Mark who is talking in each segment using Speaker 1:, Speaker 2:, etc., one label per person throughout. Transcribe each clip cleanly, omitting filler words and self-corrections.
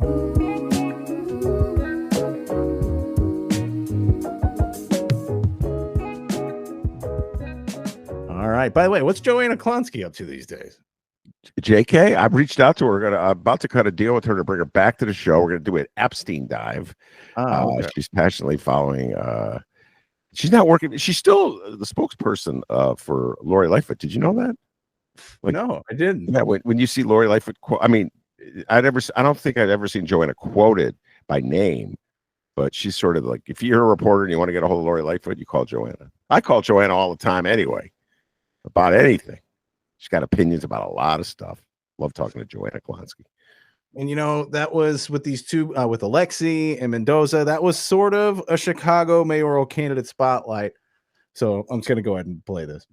Speaker 1: All right. By the way, what's Joanna Klonsky up to these days?
Speaker 2: JK, I've reached out to her. I'm about to cut a deal with her to bring her back to the show. We're going to do an Epstein dive. Okay. She's passionately following. She's not working. She's still the spokesperson for Lori Lightfoot. Did you know that?
Speaker 1: Like, no, I didn't.
Speaker 2: Yeah, when you see Lori Lightfoot, I mean, I don't think I'd ever seen Joanna quoted by name, but she's sort of like, if you're a reporter and you want to get a hold of Lori Lightfoot, you call Joanna. I call Joanna all the time anyway, about anything. She's got opinions about a lot of stuff. Love talking to Joanna Klonsky.
Speaker 1: And, you know, that was with these two, with Alexei and Mendoza. That was sort of a Chicago mayoral candidate spotlight. So I'm just going to go ahead and play this.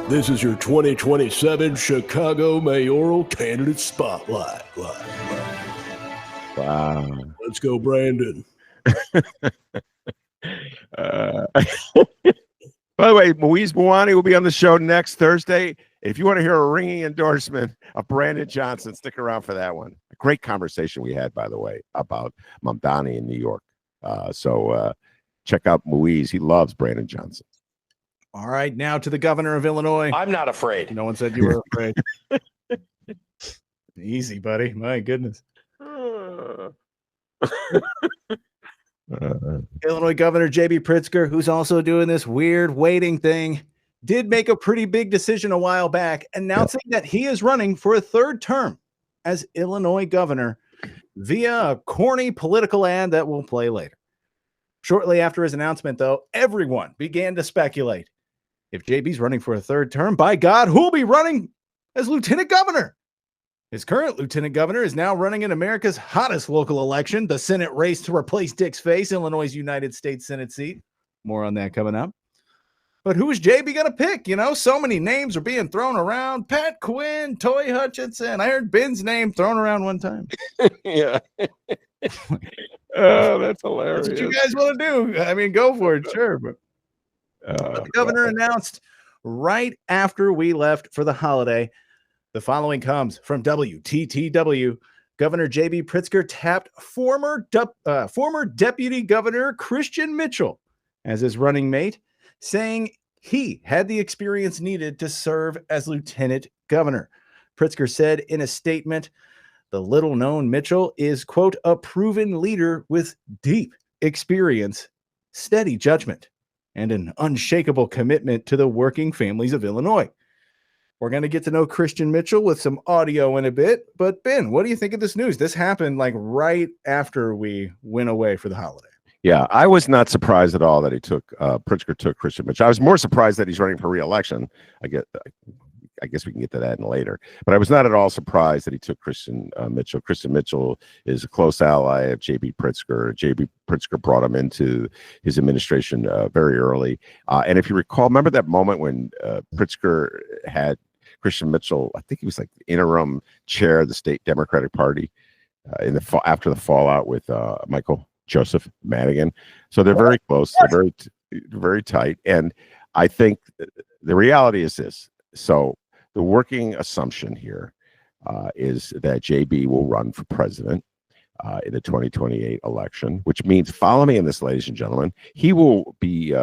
Speaker 3: This is your 2027 Chicago mayoral candidate spotlight.
Speaker 2: Wow.
Speaker 3: Let's go, Brandon.
Speaker 2: By the way, Moise Bouani will be on the show next Thursday. If you want to hear a ringing endorsement of Brandon Johnson, stick around for that one. A great conversation we had, by the way, about Mamdani in New York. So check out Moise. He loves Brandon Johnson.
Speaker 1: All right, now to the governor of Illinois.
Speaker 4: I'm not afraid.
Speaker 1: No one said you were afraid. Easy, buddy. My goodness. Illinois Governor J.B. Pritzker, who's also doing this weird waiting thing, did make a pretty big decision a while back, announcing that he is running for a third term as Illinois governor via a corny political ad that we'll play later. Shortly after his announcement, though, everyone began to speculate. If JB's running for a third term, by God, who'll be running as lieutenant governor? His current lieutenant governor is now running in America's hottest local election, the Senate race to replace Dick's Face, Illinois' United States Senate seat. More on that coming up. But who is JB going to pick? You know, so many names are being thrown around. Pat Quinn, Toy Hutchinson. I heard Ben's name thrown around one time.
Speaker 2: Yeah. Oh, that's hilarious.
Speaker 1: That's what you guys want to do. I mean, go for it, sure. But the governor announced right after we left for the holiday. The following comes from WTTW. Governor J.B. Pritzker tapped former Deputy Governor Christian Mitchell as his running mate, saying he had the experience needed to serve as lieutenant governor. Pritzker said in a statement, the little-known Mitchell is, quote, a proven leader with deep experience, steady judgment, and an unshakable commitment to the working families of Illinois. We're going to get to know Christian Mitchell with some audio in a bit. But Ben, what do you think of this news? This happened like right after we went away for the holiday.
Speaker 2: Yeah, I was not surprised at all that Pritzker took Christian Mitchell. I was more surprised that he's running for re-election. I guess we can get to that in later. But I was not at all surprised that he took Christian Mitchell. Christian Mitchell is a close ally of J.B. Pritzker. J.B. Pritzker brought him into his administration very early. And if you recall, remember that moment when Pritzker had Christian Mitchell, I think he was like the interim chair of the state Democratic Party after the fallout with Michael Joseph Madigan. So they're very close. They're very tight. And I think the reality is this. So the working assumption here is that JB will run for president in the 2028 election, which means, follow me in this, ladies and gentlemen, he will be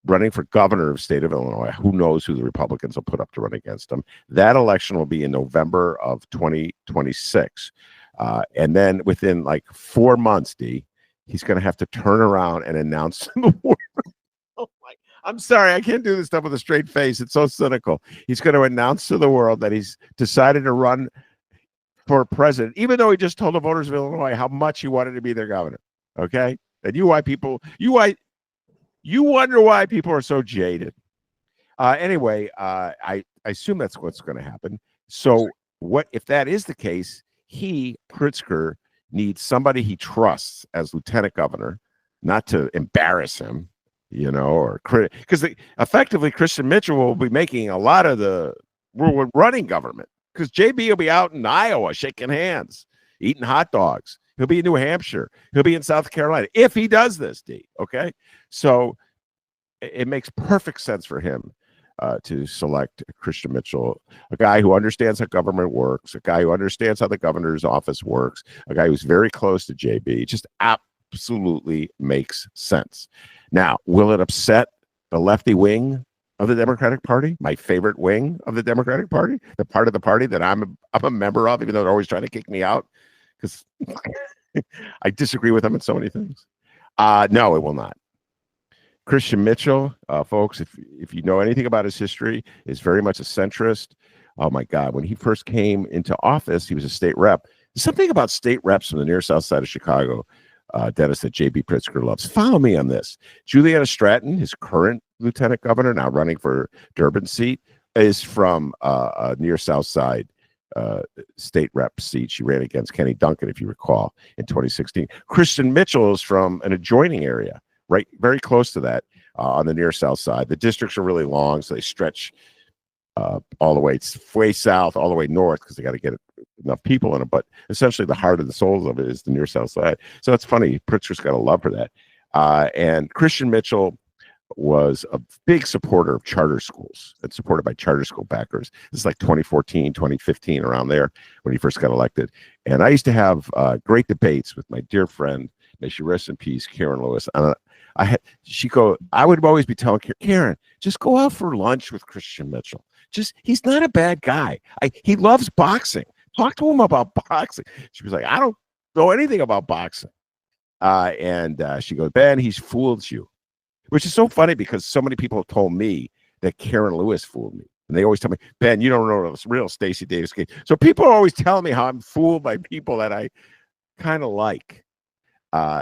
Speaker 2: running for governor of the state of Illinois. Who knows who the Republicans will put up to run against him. That election will be in November of 2026. And then within like 4 months, he's going to have to turn around and announce to the world. Oh my! I'm sorry, I can't do this stuff with a straight face. It's so cynical. He's going to announce to the world that he's decided to run for president, even though he just told the voters of Illinois how much he wanted to be their governor. Okay, and you wonder why people are so jaded. Anyway, I assume that's what's going to happen. So, what if that is the case? Pritzker, needs somebody he trusts as lieutenant governor, not to embarrass him, or because effectively Christian Mitchell will be making a lot of the running government, because JB will be out in Iowa shaking hands, eating hot dogs. He'll be in New Hampshire. He'll be in South Carolina if he does this, okay? So it makes perfect sense for him to select Christian Mitchell, a guy who understands how government works, a guy who understands how the governor's office works, a guy who's very close to JB. It just absolutely makes sense. Now, will it upset the lefty wing of the Democratic Party, my favorite wing of the Democratic Party, the part of the party that I'm a member of, even though they're always trying to kick me out because I disagree with them in so many things? No, it will not. Christian Mitchell, folks, if you know anything about his history, is very much a centrist. Oh my God, when he first came into office, he was a state rep. There's something about state reps from the near south side of Chicago, Dennis, that JB Pritzker loves. Follow me on this. Juliana Stratton, his current lieutenant governor, now running for Durban's seat, is from a near south side state rep seat. She ran against Kenny Duncan, if you recall, in 2016. Christian Mitchell is from an adjoining area, right, very close to that, on the near south side. The districts are really long, so they stretch all the way south, all the way north, because they got to get enough people in it. But essentially, the heart and the soul of it is the near south side. So it's funny. Pritzker's got a love for that. And Christian Mitchell was a big supporter of charter schools and supported by charter school backers. This is like 2014, 2015, around there when he first got elected. And I used to have great debates with my dear friend, may she rest in peace, Karen Lewis. I would always be telling Karen, just go out for lunch with Christian Mitchell. He's not a bad guy. He loves boxing. Talk to him about boxing. She was like, I don't know anything about boxing. And she goes, Ben, he's fooled you, which is so funny because so many people have told me that Karen Lewis fooled me. And they always tell me, Ben, you don't know the real Stacey Davis Gates. So people are always telling me how I'm fooled by people that I kind of like.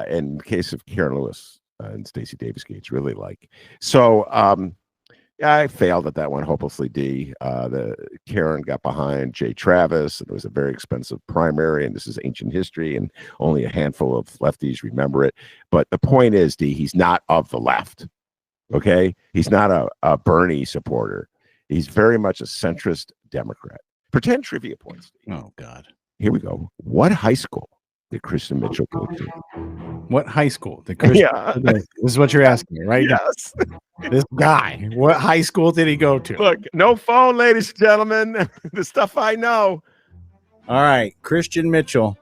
Speaker 2: In the case of Karen Lewis and Stacey Davis Gates, really like. So I failed at that one hopelessly. The Karen got behind Jay Travis, and it was a very expensive primary, and this is ancient history, and only a handful of lefties remember it. But the point is, he's not of the left. Okay, he's not a Bernie supporter. He's very much a centrist Democrat. Pretend trivia points.
Speaker 1: Oh God,
Speaker 2: here we go. What high school did Christian Mitchell go to?
Speaker 1: What high school did Christian?
Speaker 2: Yeah.
Speaker 1: This is what you're asking me, right?
Speaker 2: Yes.
Speaker 1: This guy, what high school did he go to?
Speaker 2: Look, no phone, ladies and gentlemen. The stuff I know.
Speaker 1: All right, Christian Mitchell.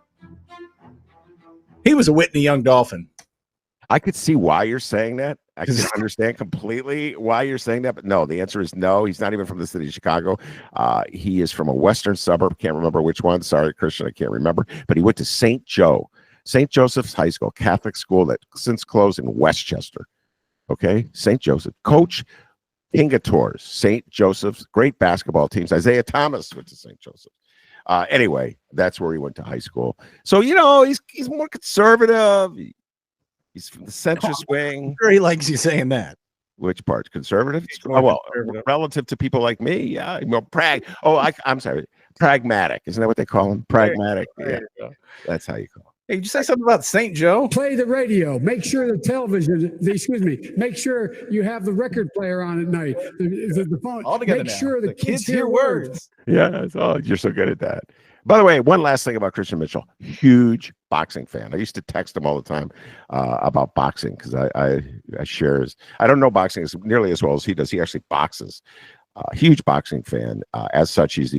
Speaker 1: He was a Whitney Young Dolphin.
Speaker 2: I could see why you're saying that. I can understand completely why you're saying that, but no, the answer is no. He's not even from the city of Chicago. He is from a western suburb. Can't remember which one. Sorry, Christian, I can't remember. But he went to St. Joseph's High School, Catholic school that since closed in Westchester. Okay, St. Joseph. Coach Hingators, St. Joseph's, great basketball teams. Isaiah Thomas went to St. Joseph. Anyway, that's where he went to high school. So, he's more conservative. He's from the centrist wing.
Speaker 1: I'm sure he likes you saying that.
Speaker 2: Which part? Conservative? Relative to people like me, yeah. I'm sorry. Pragmatic. Isn't that what they call him? Pragmatic. Yeah. That's how you call him.
Speaker 1: Hey, did you say something about St. Joe?
Speaker 4: Play the radio. Make sure the television, make sure you have the record player on at night. The phone.
Speaker 1: All together
Speaker 4: make
Speaker 1: now.
Speaker 4: sure the
Speaker 1: kids hear words.
Speaker 2: Yeah, you're so good at that. By the way, one last thing about Christian Mitchell. Huge boxing fan. I used to text him all the time about boxing because I share his. I don't know boxing as nearly as well as he does. He actually boxes. Huge boxing fan. As such, he's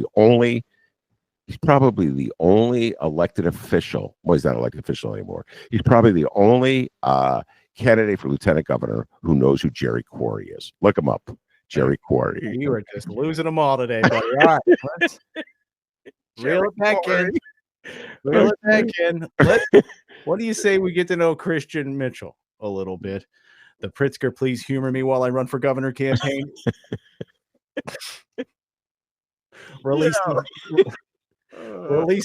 Speaker 2: probably the only elected official. Well, he's not elected official anymore. He's probably the only candidate for lieutenant governor who knows who Jerry Quarry is. Look him up. Jerry Quarry.
Speaker 1: You are just losing them all today, buddy. All right. Let's reel it back in. Reel it back in. What do you say we get to know Christian Mitchell a little bit? The Pritzker, please humor me while I run for governor campaign. Released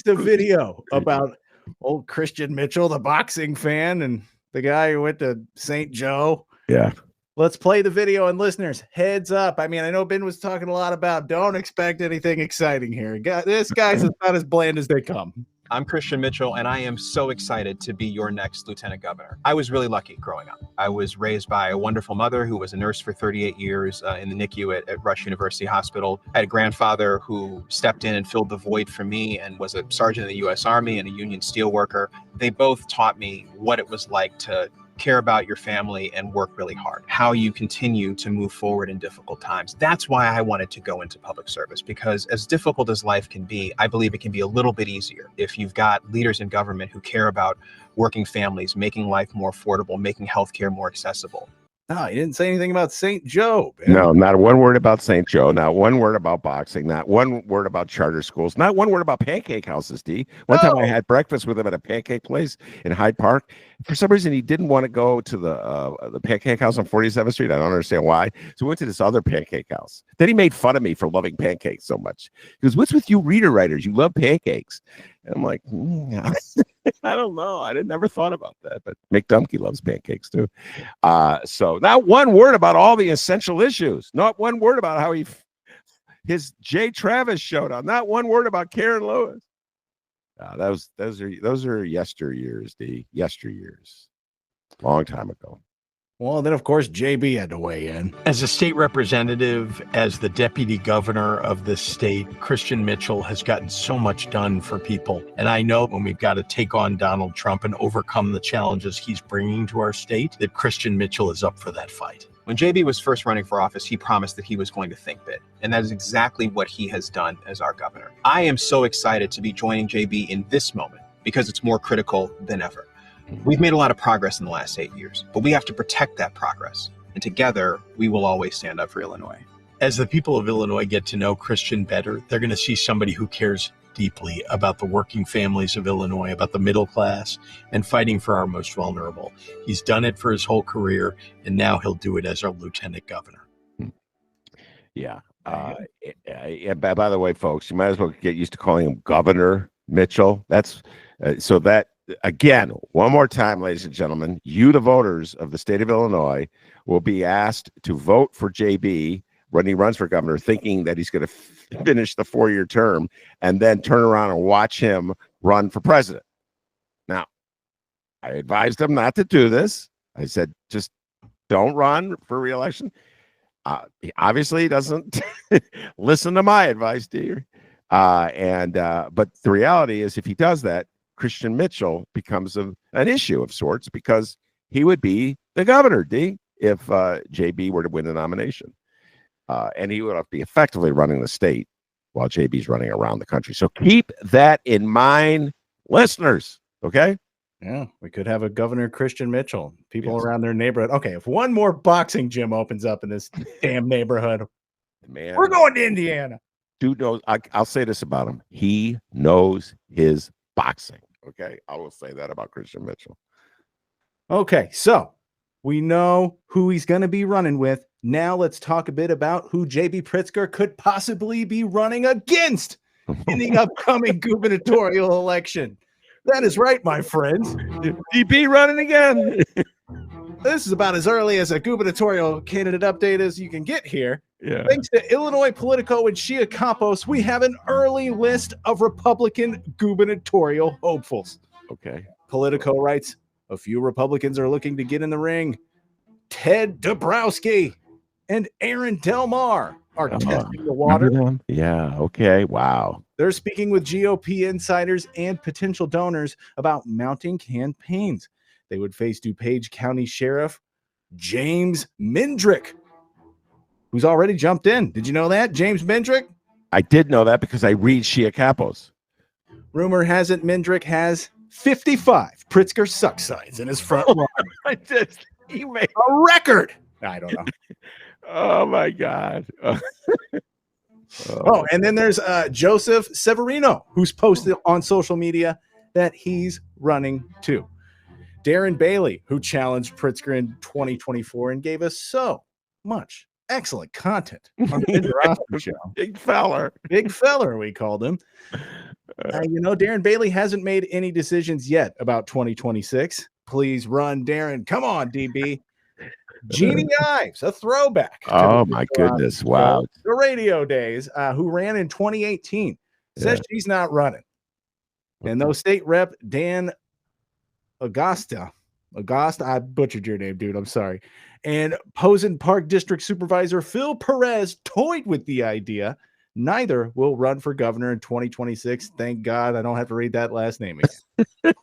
Speaker 1: a video about old Christian Mitchell, the boxing fan, and the guy who went to St. Joe.
Speaker 2: Yeah.
Speaker 1: Let's play the video, and listeners, heads up. I mean, I know Ben was talking a lot about don't expect anything exciting here. This guy's about as bland as they come.
Speaker 5: I'm Christian Mitchell, and I am so excited to be your next lieutenant governor. I was really lucky growing up. I was raised by a wonderful mother who was a nurse for 38 years in the NICU at Rush University Hospital. I had a grandfather who stepped in and filled the void for me and was a sergeant in the U.S. Army and a union steelworker. They both taught me what it was like to care about your family and work really hard, how you continue to move forward in difficult times. That's why I wanted to go into public service, because as difficult as life can be, I believe it can be a little bit easier if you've got leaders in government who care about working families, making life more affordable, making healthcare more accessible.
Speaker 1: No, he didn't say anything about St. Joe.
Speaker 2: No, not one word about St. Joe. Not one word about boxing. Not one word about charter schools. Not one word about pancake houses, D. One time I had breakfast with him at a pancake place in Hyde Park. For some reason, he didn't want to go to the pancake house on 47th Street. I don't understand why. So we went to this other pancake house. Then he made fun of me for loving pancakes so much. He goes, "What's with you reader writers? You love pancakes." And I'm like, I don't know. I never thought about that. But Mick Dumke loves pancakes too. So not one word about all the essential issues. Not one word about how his Jay Travis showed up. Not one word about Karen Lewis. Those are yesteryears, D. Yesteryears. Long time ago.
Speaker 1: Well, then, of course, JB had to weigh in.
Speaker 6: As a state representative, as the deputy governor of this state, Christian Mitchell has gotten so much done for people. And I know when we've got to take on Donald Trump and overcome the challenges he's bringing to our state, that Christian Mitchell is up for that fight.
Speaker 5: When JB was first running for office, he promised that he was going to think big. And that is exactly what he has done as our governor. I am so excited to be joining JB in this moment because it's more critical than ever. We've made a lot of progress in the last 8 years, but we have to protect that progress. And together, we will always stand up for Illinois.
Speaker 6: As the people of Illinois get to know Christian better, they're going to see somebody who cares deeply about the working families of Illinois, about the middle class, and fighting for our most vulnerable. He's done it for his whole career, and now he'll do it as our lieutenant governor.
Speaker 2: Yeah. By the way, folks, you might as well get used to calling him Governor Mitchell. That's so that. Again, one more time, ladies and gentlemen, you, the voters of the state of Illinois, will be asked to vote for JB when he runs for governor, thinking that he's going to finish the 4-year term and then turn around and watch him run for president. Now, I advised him not to do this. I said, just don't run for re-election. Obviously, he doesn't listen to my advice, dear. But the reality is, if he does that, Christian Mitchell becomes an issue of sorts because he would be the governor, D, if JB were to win the nomination. And he would have to be effectively running the state while JB's running around the country. So keep that in mind, listeners, okay?
Speaker 1: Yeah, we could have a Governor Christian Mitchell, people around their neighborhood. Okay, if one more boxing gym opens up in this damn neighborhood, man, we're going to Indiana.
Speaker 2: Dude knows, I'll say this about him. He knows his boxing. Okay, I will say that about Christian Mitchell.
Speaker 1: Okay, so we know who he's going to be running with. Now let's talk a bit about who JB Pritzker could possibly be running against in the upcoming gubernatorial election. That is right, my friends.
Speaker 2: DB running again.
Speaker 1: This is about as early as a gubernatorial candidate update as you can get here.
Speaker 2: Yeah.
Speaker 1: Thanks to Illinois Politico and Shia Campos, we have an early list of Republican gubernatorial hopefuls.
Speaker 2: Okay.
Speaker 1: Politico writes, a few Republicans are looking to get in the ring. Ted Dabrowski and Aaron Del Mar are testing the water.
Speaker 2: Yeah, okay, wow.
Speaker 1: They're speaking with GOP insiders and potential donors about mounting campaigns. They would face DuPage County Sheriff James Mendrick, who's already jumped in. Did you know that? James Mendrick?
Speaker 2: I did know that because I read Shia Campos.
Speaker 1: Rumor has it Mendrick has 55 Pritzker suck signs in his front lawn.
Speaker 2: He made
Speaker 1: a record. I don't know.
Speaker 2: Oh, my God.
Speaker 1: Oh, and then there's Joseph Severino, who's posted on social media that he's running too. Darren Bailey, who challenged Pritzker in 2024 and gave us so much excellent content on the Joravsky show.
Speaker 2: Big feller,
Speaker 1: we called him. Darren Bailey hasn't made any decisions yet about 2026. Please run, Darren. Come on, DB. Jeannie Ives, a throwback.
Speaker 2: Oh, my goodness. Wow.
Speaker 1: The radio days, who ran in 2018, says she's not running. And though state rep Dan Augusta, I butchered your name, dude. I'm sorry. And Posen Park District Supervisor Phil Perez toyed with the idea. Neither will run for governor in 2026. Thank God I don't have to read that last name again.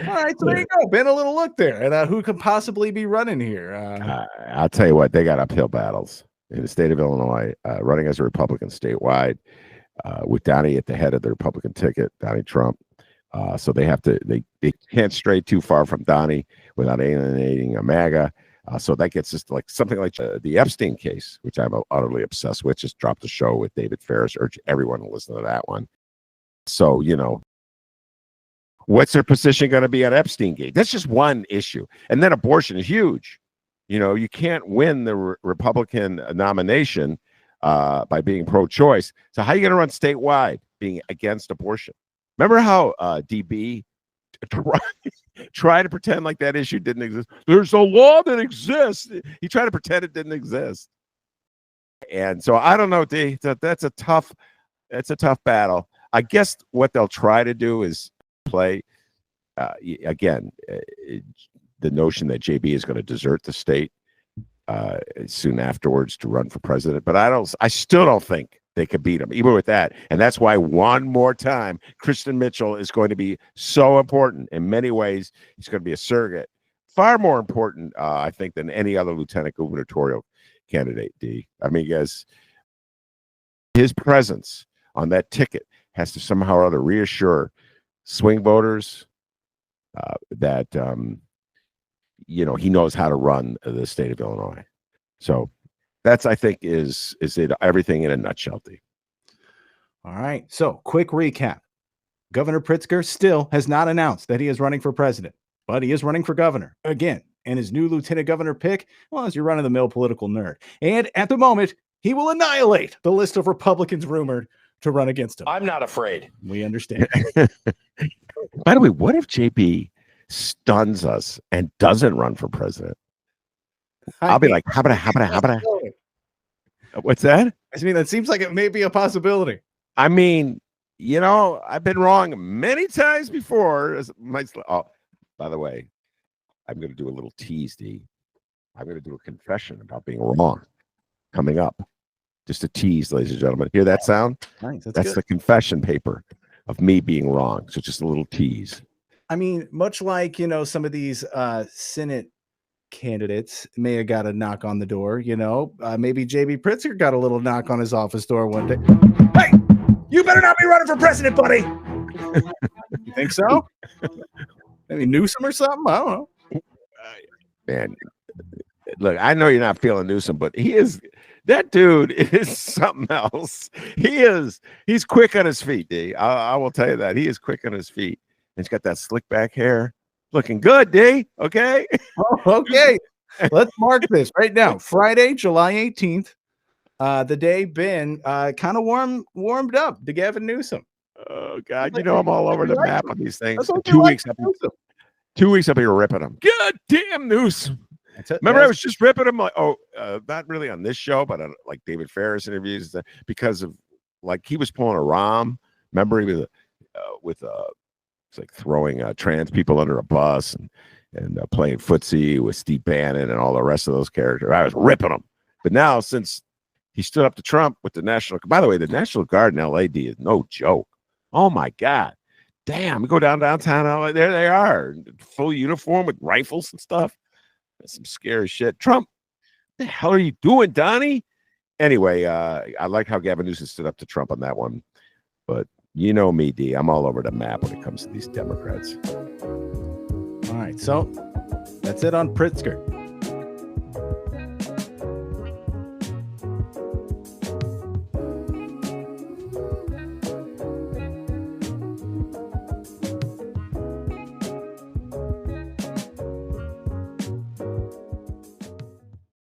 Speaker 1: All right, so there you go. Been a little look there at who could possibly be running here.
Speaker 2: I'll tell you what, they got uphill battles in the state of Illinois, running as a Republican statewide, with Donnie at the head of the Republican ticket, Donnie Trump. So they can't stray too far from Donnie without alienating a MAGA. So that gets us to like something like the Epstein case, which I'm utterly obsessed with. Just dropped the show with David Ferris. Urge everyone to listen to that one. So, what's their position going to be on Epstein gate? That's just one issue. And then abortion is huge. You can't win the Republican nomination by being pro-choice. So how are you going to run statewide being against abortion? Remember how DB tried to pretend like that issue didn't exist? There's a law that exists. He tried to pretend it didn't exist. And so I don't know, D. That's a tough battle. I guess what they'll try to do is play again the notion that JB is going to desert the state soon afterwards to run for president. But I still don't think they could beat him, even with that. And that's why one more time, Kristen Mitchell is going to be so important. In many ways, he's going to be a surrogate. Far more important, I think, than any other lieutenant gubernatorial candidate, D. I mean, guys, his presence on that ticket has to somehow or other reassure swing voters that, he knows how to run the state of Illinois. So that's, I think, is it everything in a nutshell, D.
Speaker 1: All right. So quick recap. Governor Pritzker still has not announced that he is running for president, but he is running for governor again. And his new lieutenant governor pick, well, is your run-of-the-mill political nerd. And at the moment, he will annihilate the list of Republicans rumored to run against him.
Speaker 7: I'm not afraid.
Speaker 1: We understand.
Speaker 2: By the way, what if JB stuns us and doesn't run for president? I'll be like, how about what's that?
Speaker 1: I mean, that seems like it may be a possibility.
Speaker 2: I mean, I've been wrong many times before. Oh, by the way, I'm going to do a little tease, D. I'm going to do a confession about being wrong coming up. Just a tease, ladies and gentlemen. Hear that sound?
Speaker 1: Nice.
Speaker 2: That's the confession paper of me being wrong. So just a little tease.
Speaker 1: I mean, much like, some of these Senate candidates may have got a knock on the door, maybe JB Pritzker got a little knock on his office door one day. Hey, you better not be running for president, buddy. You think so? Maybe Newsom or something? I don't know.
Speaker 2: Man, look, I know you're not feeling Newsom, but that dude is something else. He's quick on his feet, D. I will tell you that. He is quick on his feet. And he's got that slick back hair. Looking good, D. Okay.
Speaker 1: Oh, okay. Let's mark this right now. Friday, July 18th. The day been kind of warmed up to Gavin Newsom.
Speaker 2: Oh God, I'm all over the map on these things.
Speaker 1: 2 weeks up.
Speaker 2: 2 weeks up here ripping him. God damn Newsom. Remember, I was just ripping him not really on this show, but on like David Ferris interviews because of he was pulling a Rahm. Remember, he was it's like throwing trans people under a bus and playing footsie with Steve Bannon and all the rest of those characters. I was ripping him. But now, since he stood up to Trump with the by the way, the National Guard in LAD is no joke. Oh my God. Damn, we go downtown LA. There they are, full uniform with rifles and stuff. That's some scary shit. Trump, what the hell are you doing, Donnie? Anyway, I like how Gavin Newsom stood up to Trump on that one. But you know me, D. I'm all over the map when it comes to these Democrats.
Speaker 1: All right, so that's it on Pritzker.